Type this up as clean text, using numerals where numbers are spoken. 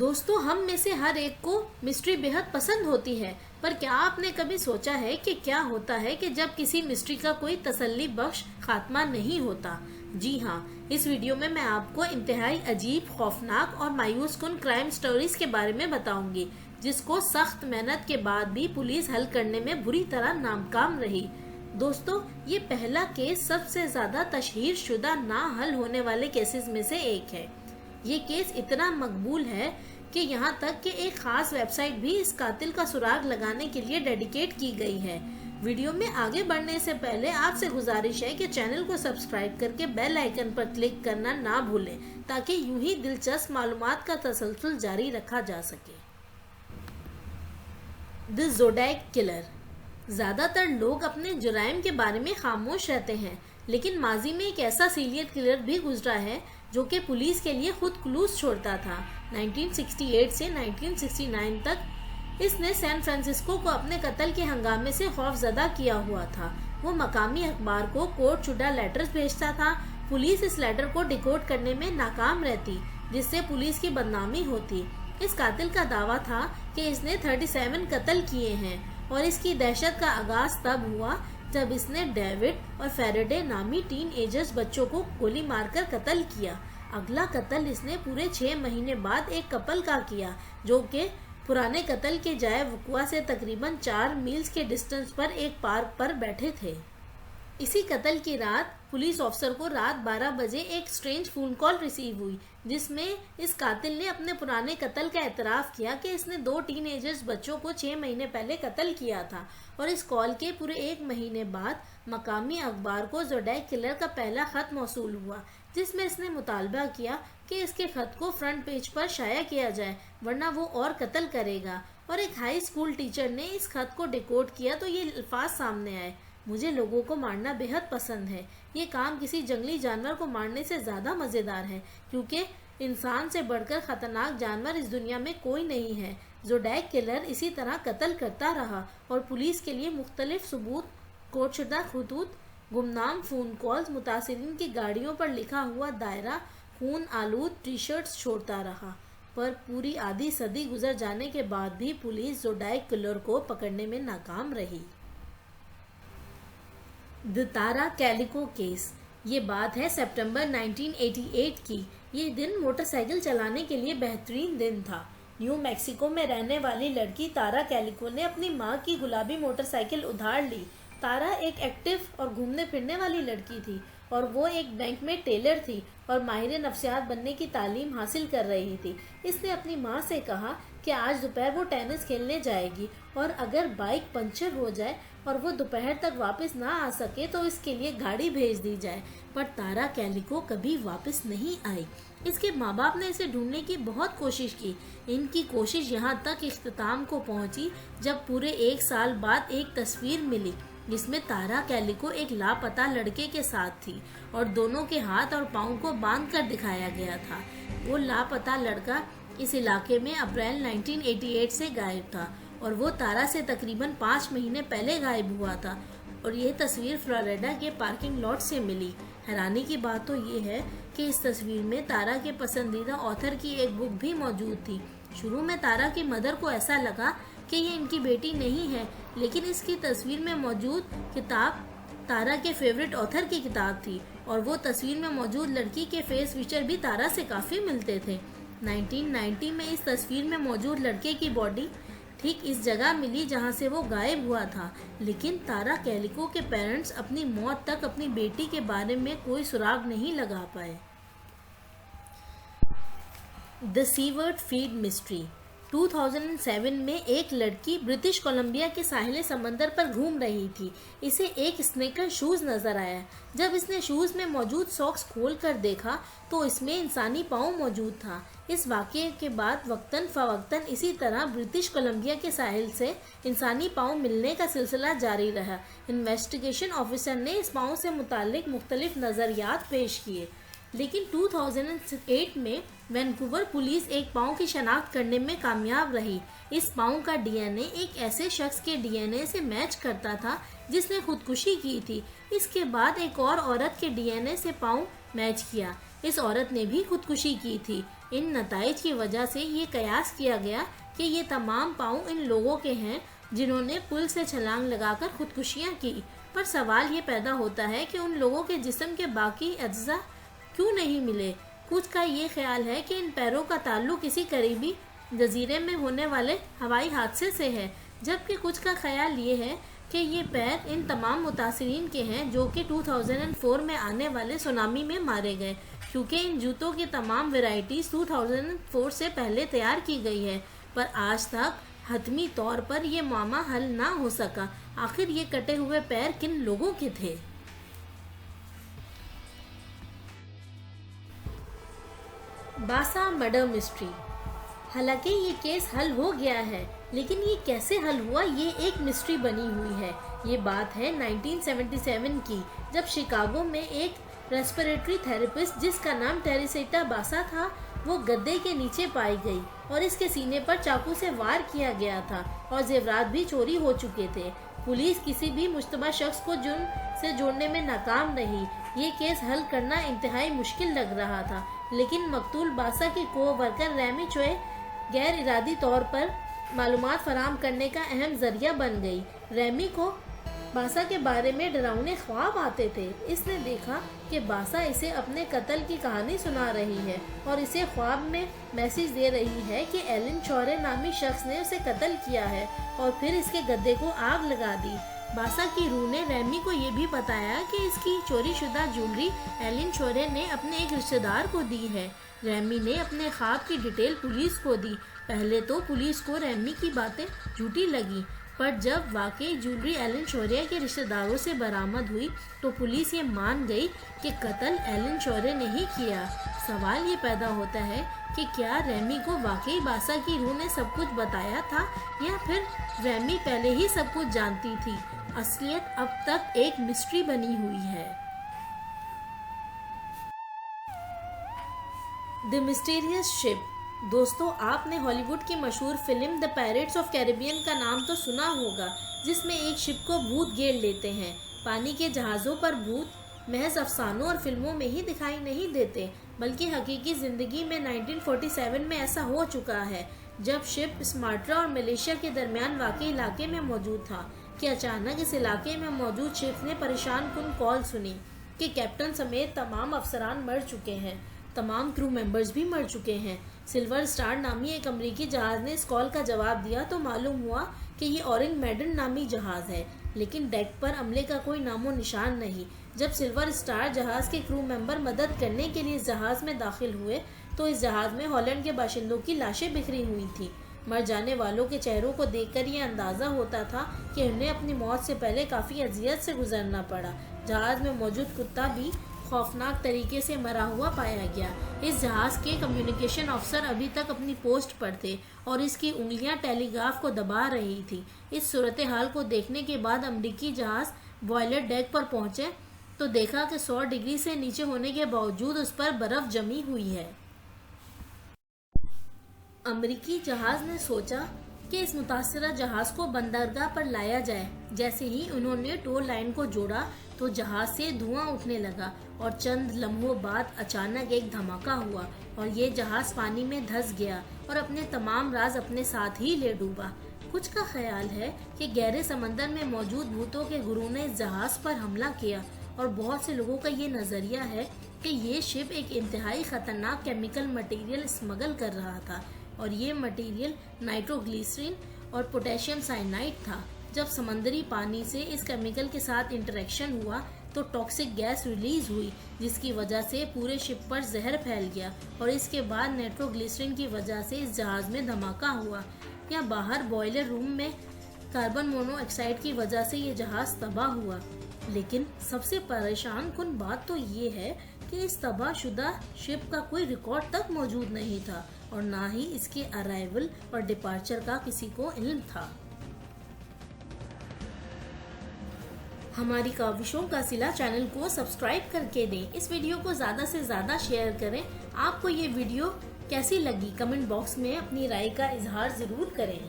दोस्तों, हम में से हर एक को मिस्ट्री बेहद पसंद होती है, पर क्या आपने कभी सोचा है कि क्या होता है कि जब किसी मिस्ट्री का कोई तसल्ली बख्श खात्मा नहीं होता। जी हाँ, इस वीडियो में मैं आपको इंतहाई अजीब, खौफनाक और मायूस कुन क्राइम स्टोरीज के बारे में बताऊंगी, जिसको सख्त मेहनत के बाद भी पुलिस हल करने में बुरी तरह नाकाम रही। दोस्तों, ये पहला केस सबसे ज्यादा तशहीर शुदा ना हल होने वाले केसेस में से एक है। ये केस इतना मकबूल है कि यहाँ तक कि एक खास वेबसाइट भी इस कातिल का सुराग लगाने के लिए डेडिकेट की गई है। वीडियो में आगे बढ़ने से पहले आपसे गुजारिश है कि चैनल को सब्सक्राइब करके बेल आइकन पर क्लिक करना ना भूलें, ताकि यूं ही दिलचस्प मालूमात का तसलसल जारी रखा जा सके। The zodiac killer. ज्यादातर लोग अपने जुराइम के बारे में खामोश रहते हैं, लेकिन माजी में एक ऐसा सीरियल किलर भी गुजरा है जो कि पुलिस के लिए खुद क्लूज छोड़ता था। 1968 से 1969 तक इसने सैन फ्रांसिस्को को अपने कत्ल के हंगामे से खौफजदा किया हुआ था। वो मकामी अखबार को कोड शुदा लेटर्स भेजता था। पुलिस इस लेटर को डिकोड करने में नाकाम रहती, जिससे पुलिस की बदनामी होती। इस कातिल का दावा था कि इसने 37 कत्ल किए हैं, और इसकी दहशत का आगाज तब हुआ जब इसने डेविड और फेरेडे नामी टीन एजर्स बच्चों को गोली मारकर कत्ल किया। अगला कत्ल इसने पूरे 6 महीने बाद एक कपल का किया, जो कि पुराने कत्ल के जाए वकुआ से तकरीबन 4 मील्स के डिस्टेंस पर एक पार्क पर बैठे थे। इसी कत्ल की रात पुलिस ऑफिसर को रात 12 बजे एक स्ट्रेंज फोन कॉल रिसीव हुई, जिसमें इस कातिल ने अपने पुराने कत्ल का एतराफ़ किया कि इसने 2 टीनेजर्स बच्चों को 6 महीने पहले कत्ल किया था। और इस कॉल के पूरे 1 महीने बाद मकामी अखबार को ज़ोडिएक किलर का पहला खत मौसूल हुआ, जिसमें इसने मुतालबा किया कि इसके खत को फ्रंट पेज पर शाया किया जाए, वरना वो और कत्ल करेगा। और एक हाई स्कूल टीचर ने इस खत को डिकोड किया तो ये अल्फाज सामने आए: मुझे लोगों को मारना बेहद पसंद है। ये काम किसी जंगली जानवर को मारने से ज़्यादा मज़ेदार है, क्योंकि इंसान से बढ़कर ख़तरनाक जानवर इस दुनिया में कोई नहीं है। ज़ोडिएक किलर इसी तरह कत्ल करता रहा, और पुलिस के लिए मुख्तलिफ सबूत, कोडशुदा खतूत, गुमनाम फ़ोन कॉल्स, मुतासिरीन की गाड़ियों पर लिखा हुआ दायरा, खून आलूद टी शर्ट्स छोड़ता रहा। पर पूरी आधी सदी गुजर जाने के बाद भी पुलिस ज़ोडिएक किलर को पकड़ने में नाकाम रही। The Tara calico case. ये बात है सितंबर 1988 की। ये दिन मोटरसाइकिल चलाने के लिए बेहतरीन दिन था। न्यू मैक्सिको में रहने वाली लड़की तारा कैलिको ने अपनी माँ की गुलाबी मोटरसाइकिल उधार ली। तारा एक एक्टिव और घूमने फिरने वाली लड़की थी, और वो एक बैंक में टेलर थी और माहिर नफ्सियात बनने की तालीम हासिल कर रही थी। इसने अपनी माँ से कहा कि आज दोपहर वो टेनिस खेलने जाएगी, और अगर बाइक पंचर हो जाए और वो दोपहर तक वापस ना आ सके तो इसके लिए गाड़ी भेज दी जाए। पर तारा कैलिको कभी वापस नहीं आई। इसके माँ बाप ने इसे ढूंढने की बहुत कोशिश की। इनकी कोशिश यहाँ तक इख्तिताम को पहुँची जब पूरे 1 साल बाद एक तस्वीर मिली, जिसमें तारा कैलिको एक लापता लड़के के साथ थी, और दोनों के हाथ और पाँव को बांध कर दिखाया गया था। वो लापता लड़का इस इलाके में अप्रैल 1988 से गायब था, और वो तारा से तकरीबन 5 महीने पहले गायब हुआ था। और ये तस्वीर फ्लोरिडा के पार्किंग लॉट से मिली। हैरानी की बात तो ये है कि इस तस्वीर में तारा के पसंदीदा ऑथर की एक बुक भी मौजूद थी। शुरू में तारा की मदर को ऐसा लगा कि ये इनकी बेटी नहीं है, लेकिन इसकी तस्वीर में मौजूद किताब तारा के फेवरेट ऑथर की किताब थी, और वो तस्वीर में मौजूद लड़की के फेस फीचर भी तारा से काफ़ी मिलते थे। 1990 में इस तस्वीर में मौजूद लड़के की बॉडी ठीक इस जगह मिली जहां से वो गायब हुआ था, लेकिन तारा कैलिको के पेरेंट्स अपनी मौत तक अपनी बेटी के बारे में कोई सुराग नहीं लगा पाए। The seaward feed mystery. 2007 में एक लड़की ब्रिटिश कोलंबिया के साहिल समंदर पर घूम रही थी। इसे एक स्नेकर शूज़ नज़र आया। जब इसने शूज़ में मौजूद सॉक्स खोल कर देखा तो इसमें इंसानी पाँव मौजूद था। इस वाक़ये के बाद वक्तन फ़वक्तन इसी तरह ब्रिटिश कोलंबिया के साहिल से इंसानी पाँव मिलने का सिलसिला जारी रहा। इन्वेस्टिगेशन ऑफिसर ने इस पाँव से मुताल्लिक मुख्तलिफ नज़रियात पेश किए, लेकिन 2008 में वैंकूवर पुलिस एक पाँव की शनाख्त करने में कामयाब रही। इस पाँव का डीएनए एक ऐसे शख्स के डीएनए से मैच करता था जिसने खुदकुशी की थी। इसके बाद एक और औरत के डीएनए से पाँव मैच किया। इस औरत ने भी खुदकुशी की थी। इन नताइज की वजह से ये कयास किया गया कि ये तमाम पाँव इन लोगों के हैं जिन्होंने पुल से छलांग लगाकर खुदकुशियाँ की। पर सवाल ये पैदा होता है कि उन लोगों के जिस्म के बाकी अज्जा क्यों नहीं मिले। कुछ का ये ख्याल है कि इन पैरों का ताल्लुक किसी करीबी जजीरे में होने वाले हवाई हादसे से है, जबकि कुछ का ख्याल ये है कि ये पैर इन तमाम मुतासिरीन के हैं जो कि 2004 में आने वाले सुनामी में मारे गए, क्योंकि इन जूतों की तमाम वैरायटीज़ 2004 से पहले तैयार की गई है। पर आज तक हतमी तौर पर यह मामला हल ना हो सका, आखिर ये कटे हुए पैर किन लोगों के थे। बासा मर्डर मिस्ट्री। हालांकि ये केस हल हो गया है, लेकिन ये कैसे हल हुआ ये एक मिस्ट्री बनी हुई है। ये बात है 1977 की, जब शिकागो में एक रेस्पिरेटरी थेरेपिस्ट जिसका नाम टेरेसिटा बासा था, वो गद्दे के नीचे पाई गई और इसके सीने पर चाकू से वार किया गया था और जेवरात भी चोरी हो चुके थे। पुलिस किसी भी मुश्तबा शख्स को जुर्म से जोड़ने में नाकाम रही। ये केस हल करना इंतहाई मुश्किल लग रहा था, लेकिन मकतूल बासा की को-वर्कर रैमी चोए गैर इरादी तौर पर मालूमात फराहम करने का अहम जरिया बन गई। रैमी को बासा के बारे में डरावने ख्वाब आते थे। इसने देखा कि बासा इसे अपने कत्ल की कहानी सुना रही है और इसे ख्वाब में मैसेज दे रही है कि एलन शोरे नामी शख्स ने उसे कत्ल किया है और फिर इसके गद्दे को आग लगा दी। बासा की रूह ने रैमी को ये भी बताया कि इसकी चोरी शुदा ज्वेलरी एलन शोरे ने अपने एक रिश्तेदार को दी है। रैमी ने अपने ख्वाब की डिटेल पुलिस को दी। पहले तो पुलिस को रैमी की बातें झूठी लगी, पर जब वाकई ज्वेलरी एलन शोरे के रिश्तेदारों से बरामद हुई तो पुलिस ये मान गई कि कत्ल एलन शोरे ने ही किया। सवाल ये पैदा होता है कि क्या रैमी को वाकई बासा की रूह ने सब कुछ बताया था या फिर रैमी पहले ही सब कुछ जानती थी। असलियत अब तक एक मिस्ट्री बनी हुई है। The mysterious ship. दोस्तों, आपने हॉलीवुड की मशहूर film the pirates of Caribbean का नाम तो सुना होगा, जिसमें एक शिप को भूत घेर लेते हैं। पानी के जहाज़ों पर भूत महज अफसानों और फिल्मों में ही दिखाई नहीं देते, बल्कि हकीकी ज़िंदगी में 1947 में ऐसा हो चुका है, जब शिप स्मार्ट्रा और मलेशिया के दरमियान वाक़ई इलाके में मौजूद था कि अचानक इस इलाके में मौजूद शिप ने परेशान कुन कॉल सुनी कि कैप्टन समेत तमाम अफसरान मर चुके हैं, तमाम क्रू मेंबर्स भी मर चुके हैं। सिल्वर स्टार नामी एक अमरीकी जहाज़ ने इस कॉल का जवाब दिया तो मालूम हुआ कि ये ऑरेंज मैडन नामी जहाज़ है, लेकिन डेक पर अमले का कोई नामो निशान नहीं। जब सिल्वर स्टार जहाज़ के क्रू मेंबर मदद करने के लिए इस जहाज़ में दाखिल हुए तो इस जहाज़ में हॉलैंड के बाशिंदों की लाशें बिखरी हुई थी। मर जाने वालों के चेहरों को देखकर यह अंदाज़ा होता था कि उन्हें अपनी मौत से पहले काफ़ी अजियत से गुजरना पड़ा। जहाज़ में मौजूद कुत्ता भी खौफनाक तरीके से मरा हुआ पाया गया। इस जहाज़ के कम्युनिकेशन अफसर अभी तक अपनी पोस्ट पर थे और इसकी उंगलियां टेलीग्राफ को दबा रही थी। इस सूरत हाल को देखने के बाद अमरीकी जहाज़ बॉयलर डेक पर पहुंचे तो देखा कि 100 डिग्री से नीचे होने के बावजूद उस पर बर्फ जमी हुई है। अमरीकी जहाज़ ने सोचा कि इस मुतासरा जहाज़ को बंदरगाह पर लाया जाए। जैसे ही उन्होंने टो लाइन को जोड़ा तो जहाज़ से धुआं उठने लगा और चंद लम्हों बाद अचानक एक धमाका हुआ और ये जहाज़ पानी में धंस गया और अपने तमाम राज अपने साथ ही ले डूबा। कुछ का ख्याल है कि गहरे समंदर में मौजूद भूतों के गुरु ने इस जहाज़ पर हमला किया और बहुत से लोगों का ये नज़रिया है कि ये शिप एक इंतहाई ख़तरनाक केमिकल मटेरियल स्मगल कर रहा था और ये मटेरियल नाइट्रोग्लिसरीन और पोटेशियम साइनाइड था। जब समंदरी पानी से इस केमिकल के साथ इंटरेक्शन हुआ तो टॉक्सिक गैस रिलीज हुई, जिसकी वजह से पूरे शिप पर जहर फैल गया और इसके बाद नाइट्रोग्लिसरीन की वजह से इस जहाज़ में धमाका हुआ। या बाहर बॉयलर रूम में कार्बन मोनोऑक्साइड की वजह से ये जहाज़ तबाह हुआ। लेकिन सबसे परेशान कुन बात तो ये है कि इस तबाहशुदा शिप का कोई रिकॉर्ड तक मौजूद नहीं था और ना ही इसके अराइवल और डिपार्चर का किसी को इल्म था। हमारी काविशों का सिला चैनल को सब्सक्राइब करके दें। इस वीडियो को ज़्यादा से ज़्यादा शेयर करें। आपको ये वीडियो कैसी लगी कमेंट बॉक्स में अपनी राय का इजहार ज़रूर करें।